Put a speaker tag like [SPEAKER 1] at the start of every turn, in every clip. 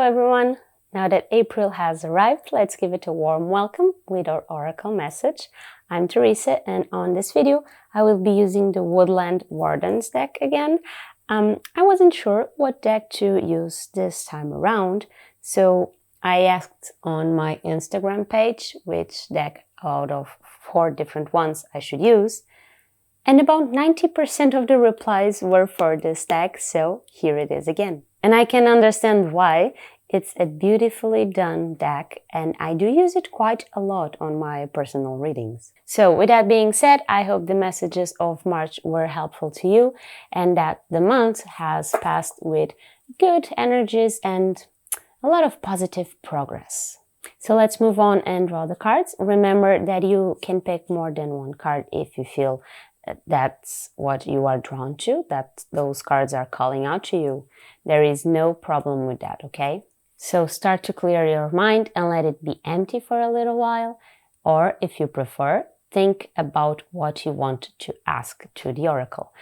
[SPEAKER 1] everyone! Now that April has arrived, let's give it a warm welcome with our oracle message. I'm Teresa, and on this video I will be using the Woodland Wardens deck again. I wasn't sure what deck to use this time around, so I asked on my Instagram page which deck out of 4 different ones I should use, and about 90% of the replies were for this deck, so here it is again. And I can understand why. It's a beautifully done deck, and I do use it quite a lot on my personal readings. So with that being said, I hope the messages of March were helpful to you and that the month has passed with good energies and a lot of positive progress. So let's move on and draw the cards. Remember that you can pick more than one card if you feel that's what you are drawn to, that those cards are calling out to you. There is no problem with that, okay? So start to clear your mind and let it be empty for a little while. Or if you prefer, think about what you want to ask to the oracle.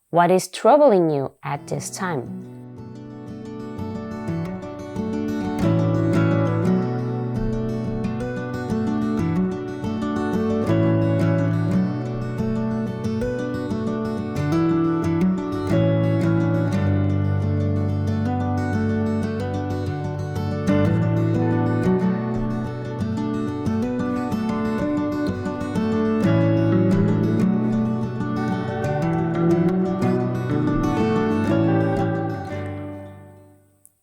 [SPEAKER 1] What is troubling you at this time?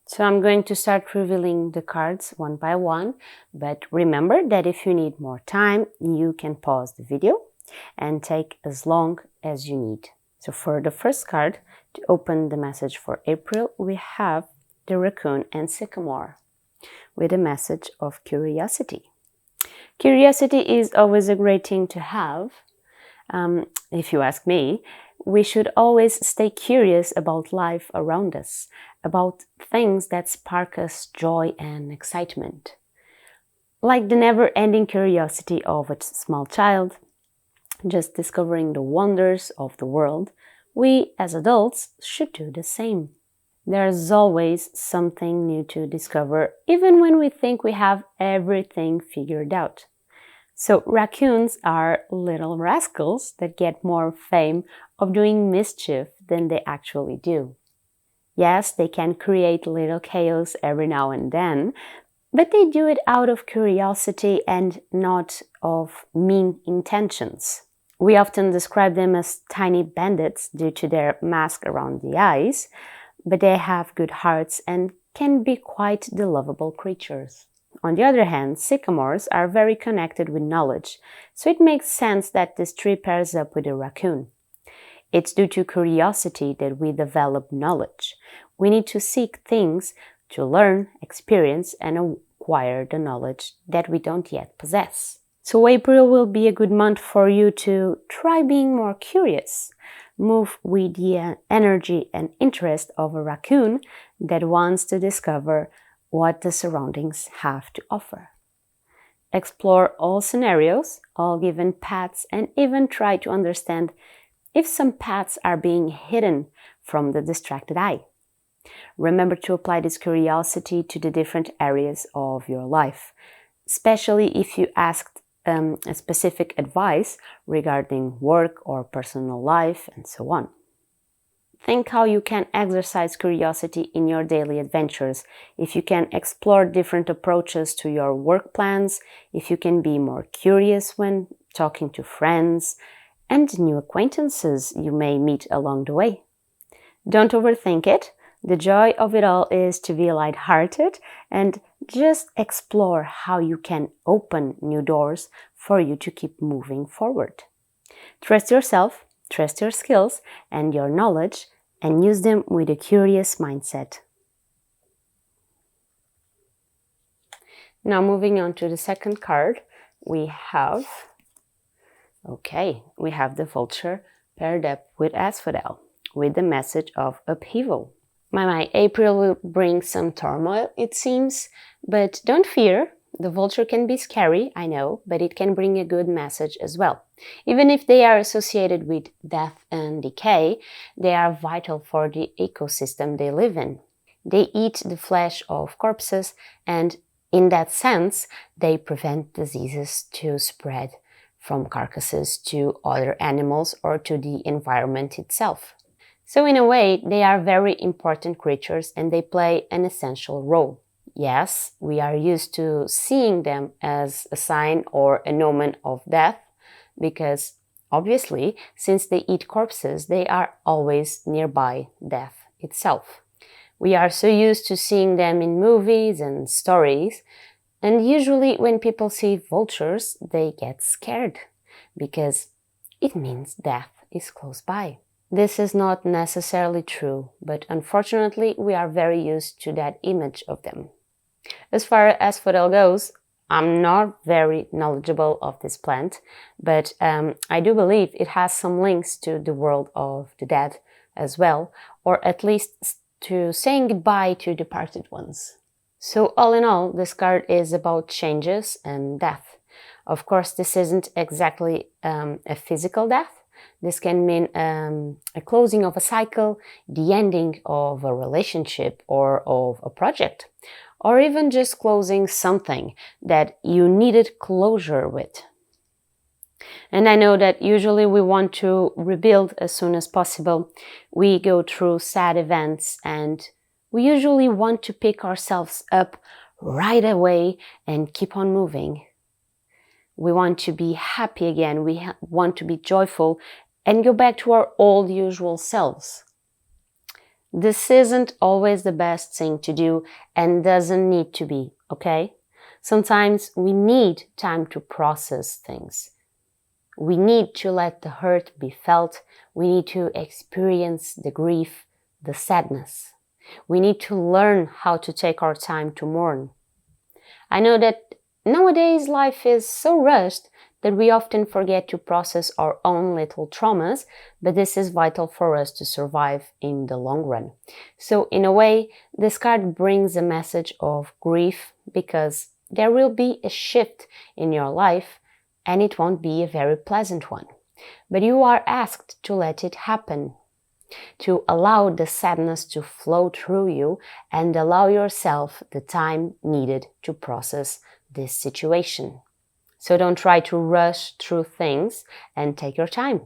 [SPEAKER 1] So I'm going to start revealing the cards one by one, but remember that if you need more time, you can pause the video and take as long as you need. So for the first card, to open the message for April, we have the raccoon and sycamore with a message of curiosity. Curiosity is always a great thing to have. If you ask me, we should always stay curious about life around us, about things that spark us joy and excitement. Like the never-ending curiosity of a small child, just discovering the wonders of the world, we as adults should do the same. There's always something new to discover, even when we think we have everything figured out. So raccoons are little rascals that get more fame of doing mischief than they actually do. Yes, they can create little chaos every now and then, but they do it out of curiosity and not of mean intentions. We often describe them as tiny bandits due to their mask around the eyes, but they have good hearts and can be quite the lovable creatures. On the other hand, sycamores are very connected with knowledge, so it makes sense that this tree pairs up with a raccoon. It's due to curiosity that we develop knowledge. We need to seek things to learn, experience, and acquire the knowledge that we don't yet possess. So April will be a good month for you to try being more curious. Move with the energy and interest of a raccoon that wants to discover what the surroundings have to offer. Explore all scenarios, all given paths, and even try to understand if some paths are being hidden from the distracted eye. Remember to apply this curiosity to the different areas of your life, especially if you asked a specific advice regarding work or personal life and so on. Think how you can exercise curiosity in your daily adventures, if you can explore different approaches to your work plans, if you can be more curious when talking to friends and new acquaintances you may meet along the way. Don't overthink it. The joy of it all is to be lighthearted and just explore how you can open new doors for you to keep moving forward. Trust yourself, trust your skills and your knowledge, and use them with a curious mindset. Now moving on to the second card, we have the vulture paired up with asphodel with the message of upheaval. My April will bring some turmoil, it seems, but don't fear. The vulture can be scary, I know, but it can bring a good message as well. Even if they are associated with death and decay, they are vital for the ecosystem they live in. They eat the flesh of corpses, and in that sense, they prevent diseases to spread from carcasses to other animals or to the environment itself. So in a way, they are very important creatures and they play an essential role. Yes, we are used to seeing them as a sign or an omen of death because, obviously, since they eat corpses, they are always nearby death itself. We are so used to seeing them in movies and stories, and usually when people see vultures, they get scared because it means death is close by. This is not necessarily true, but unfortunately we are very used to that image of them. As far as asphodel goes, I'm not very knowledgeable of this plant, but I do believe it has some links to the world of the dead as well, or at least to saying goodbye to departed ones. So all in all, this card is about changes and death. Of course, this isn't exactly a physical death. This can mean a closing of a cycle, the ending of a relationship or of a project, or even just closing something that you needed closure with. And I know that usually we want to rebuild as soon as possible. We go through sad events and we usually want to pick ourselves up right away and keep on moving. We want to be happy again, we want to be joyful and go back to our old usual selves. This isn't always the best thing to do and doesn't need to be, okay? Sometimes we need time to process things. We need to let the hurt be felt. We need to experience the grief, the sadness. We need to learn how to take our time to mourn. I know that nowadays life is so rushed that we often forget to process our own little traumas, but this is vital for us to survive in the long run. So in a way, this card brings a message of grief because there will be a shift in your life and it won't be a very pleasant one. But you are asked to let it happen, to allow the sadness to flow through you and allow yourself the time needed to process this situation. So don't try to rush through things and take your time.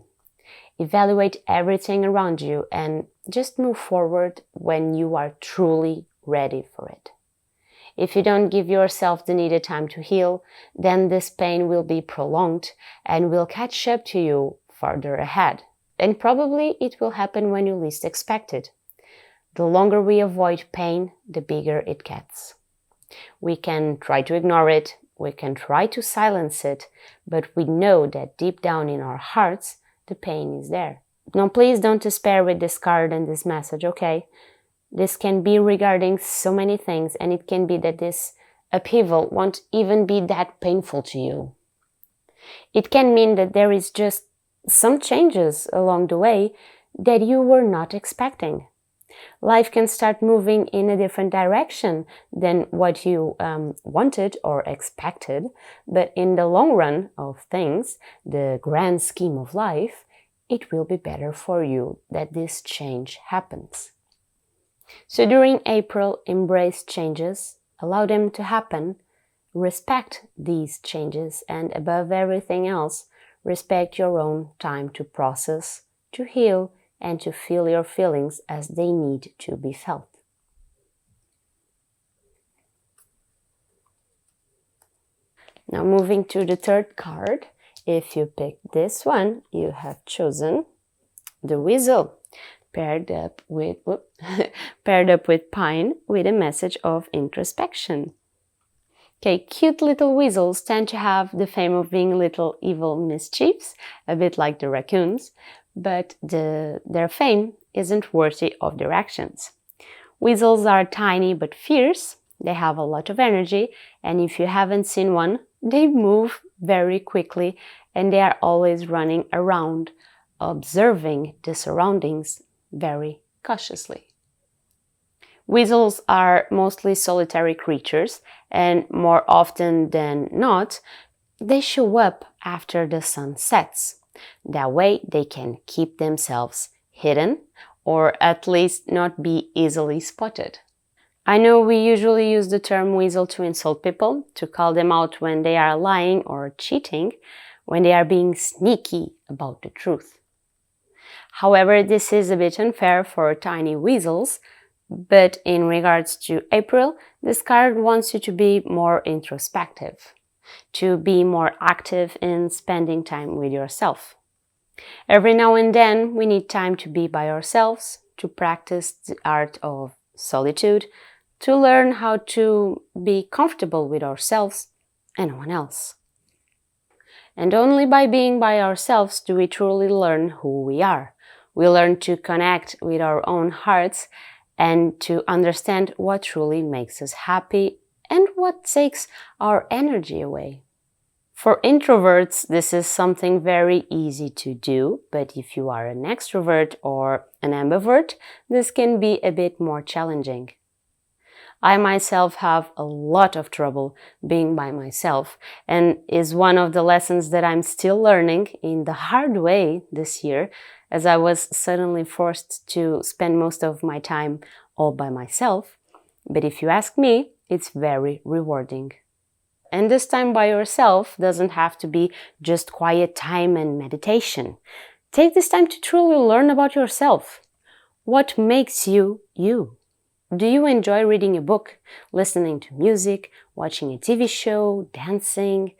[SPEAKER 1] Evaluate everything around you and just move forward when you are truly ready for it. If you don't give yourself the needed time to heal, then this pain will be prolonged and will catch up to you further ahead. And probably it will happen when you least expect it. The longer we avoid pain, the bigger it gets. We can try to ignore it, we can try to silence it, but we know that deep down in our hearts, the pain is there. Now please don't despair with this card and this message, okay? This can be regarding so many things, and it can be that this upheaval won't even be that painful to you. It can mean that there is just some changes along the way that you were not expecting. Life can start moving in a different direction than what you wanted or expected, but in the long run of things, the grand scheme of life, it will be better for you that this change happens. So during April, embrace changes, allow them to happen, respect these changes, and above everything else, respect your own time to process, to heal, and to feel your feelings as they need to be felt. Now moving to the third card, if you pick this one, you have chosen the weasel, paired up with pine with a message of introspection. Okay, cute little weasels tend to have the fame of being little evil mischiefs, a bit like the raccoons, but their fame isn't worthy of their actions. Weasels are tiny but fierce, they have a lot of energy, and if you haven't seen one, they move very quickly and they are always running around, observing the surroundings very cautiously. Weasels are mostly solitary creatures, and more often than not, they show up after the sun sets. That way they can keep themselves hidden or at least not be easily spotted. I know we usually use the term weasel to insult people, to call them out when they are lying or cheating, when they are being sneaky about the truth. However, this is a bit unfair for tiny weasels, but in regards to April, this card wants you to be more introspective, to be more active in spending time with yourself. Every now and then, we need time to be by ourselves, to practice the art of solitude, to learn how to be comfortable with ourselves and no one else. And only by being by ourselves do we truly learn who we are. We learn to connect with our own hearts and to understand what truly makes us happy and what takes our energy away. For introverts, this is something very easy to do, but if you are an extrovert or an ambivert, this can be a bit more challenging. I myself have a lot of trouble being by myself, and is one of the lessons that I'm still learning in the hard way this year, as I was suddenly forced to spend most of my time all by myself. But if you ask me, it's very rewarding. And this time by yourself doesn't have to be just quiet time and meditation. Take this time to truly learn about yourself. What makes you, you? Do you enjoy reading a book, listening to music, watching a TV show, dancing,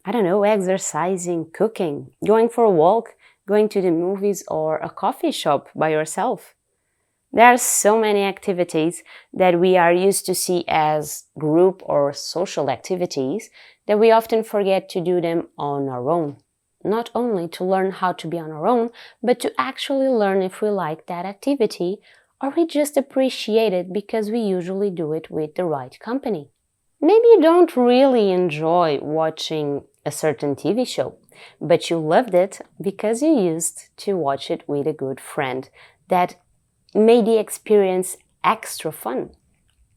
[SPEAKER 1] exercising, cooking, going for a walk, going to the movies or a coffee shop by yourself? There are so many activities that we are used to see as group or social activities that we often forget to do them on our own. Not only to learn how to be on our own, but to actually learn if we like that activity or we just appreciate it because we usually do it with the right company. Maybe you don't really enjoy watching a certain TV show, but you loved it because you used to watch it with a good friend that made the experience extra fun.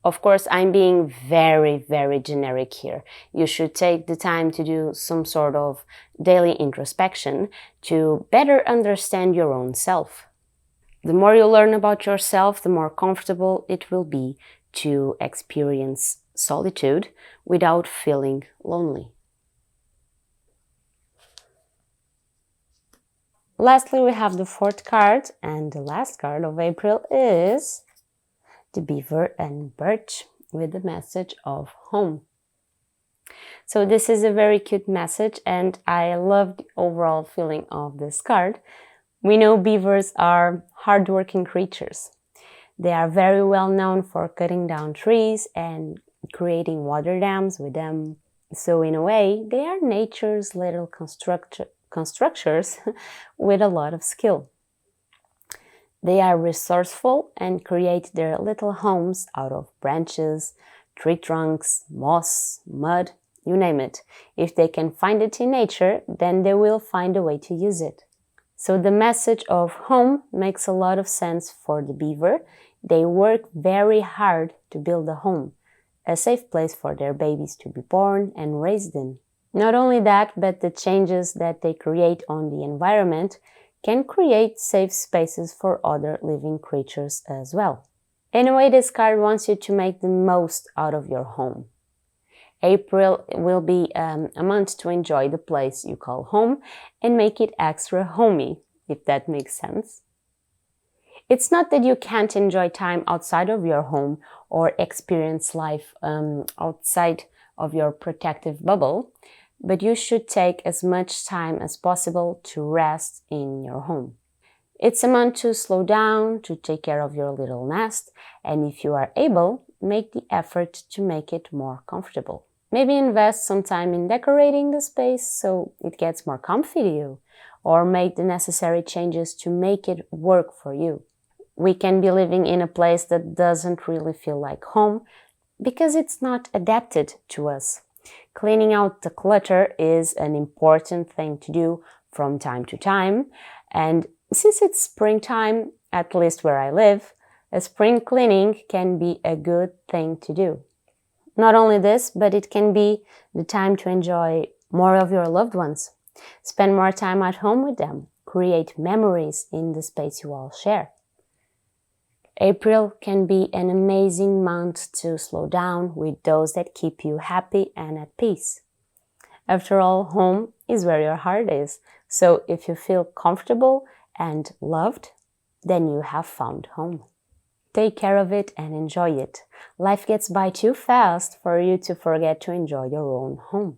[SPEAKER 1] Of course, I'm being very, very generic here. You should take the time to do some sort of daily introspection to better understand your own self. The more you learn about yourself, the more comfortable it will be to experience solitude without feeling lonely. Lastly, we have the fourth card, and the last card of April is the beaver and birch with the message of home. So this is a very cute message, and I love the overall feeling of this card. We know beavers are hardworking creatures. They are very well known for cutting down trees and creating water dams with them. So in a way, they are nature's little constructors with a lot of skill. They are resourceful and create their little homes out of branches, tree trunks, moss, mud, you name it. If they can find it in nature, then they will find a way to use it. So the message of home makes a lot of sense for the beaver. They work very hard to build a home, a safe place for their babies to be born and raised in. Not only that, but the changes that they create on the environment can create safe spaces for other living creatures as well. Anyway, this card wants you to make the most out of your home. April will be a month to enjoy the place you call home and make it extra homey, if that makes sense. It's not that you can't enjoy time outside of your home or experience life outside of your protective bubble, but you should take as much time as possible to rest in your home. It's a month to slow down, to take care of your little nest, and if you are able, make the effort to make it more comfortable. Maybe invest some time in decorating the space so it gets more comfy to you, or make the necessary changes to make it work for you. We can be living in a place that doesn't really feel like home because it's not adapted to us. Cleaning out the clutter is an important thing to do from time to time, and since it's springtime, at least where I live, a spring cleaning can be a good thing to do. Not only this, but it can be the time to enjoy more of your loved ones. Spend more time at home with them. Create memories in the space you all share. April can be an amazing month to slow down with those that keep you happy and at peace. After all, home is where your heart is, so if you feel comfortable and loved, then you have found home. Take care of it and enjoy it. Life gets by too fast for you to forget to enjoy your own home.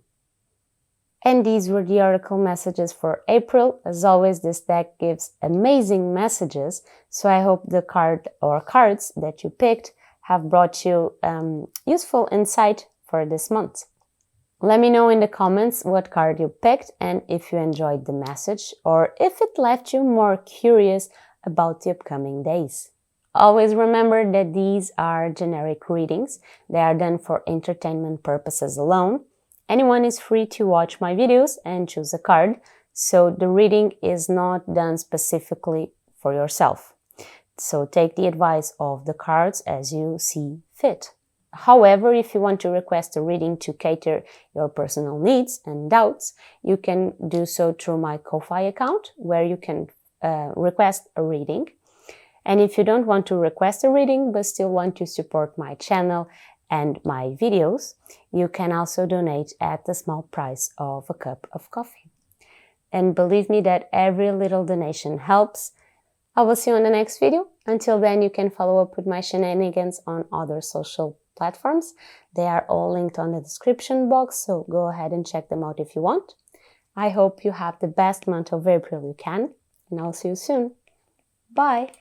[SPEAKER 1] And these were the oracle messages for April. As always, this deck gives amazing messages, so I hope the card or cards that you picked have brought you useful insight for this month. Let me know in the comments what card you picked and if you enjoyed the message or if it left you more curious about the upcoming days. Always remember that these are generic readings. They are done for entertainment purposes alone. Anyone is free to watch my videos and choose a card, so the reading is not done specifically for yourself. So take the advice of the cards as you see fit. However, if you want to request a reading to cater your personal needs and doubts, you can do so through my Ko-Fi account, where you can request a reading. And if you don't want to request a reading but still want to support my channel and my videos, you can also donate at the small price of a cup of coffee. And believe me that every little donation helps. I will see you on the next video. Until then, you can follow up with my shenanigans on other social platforms. They are all linked on the description box, so go ahead and check them out if you want. I hope you have the best month of April you can, and I'll see you soon. Bye!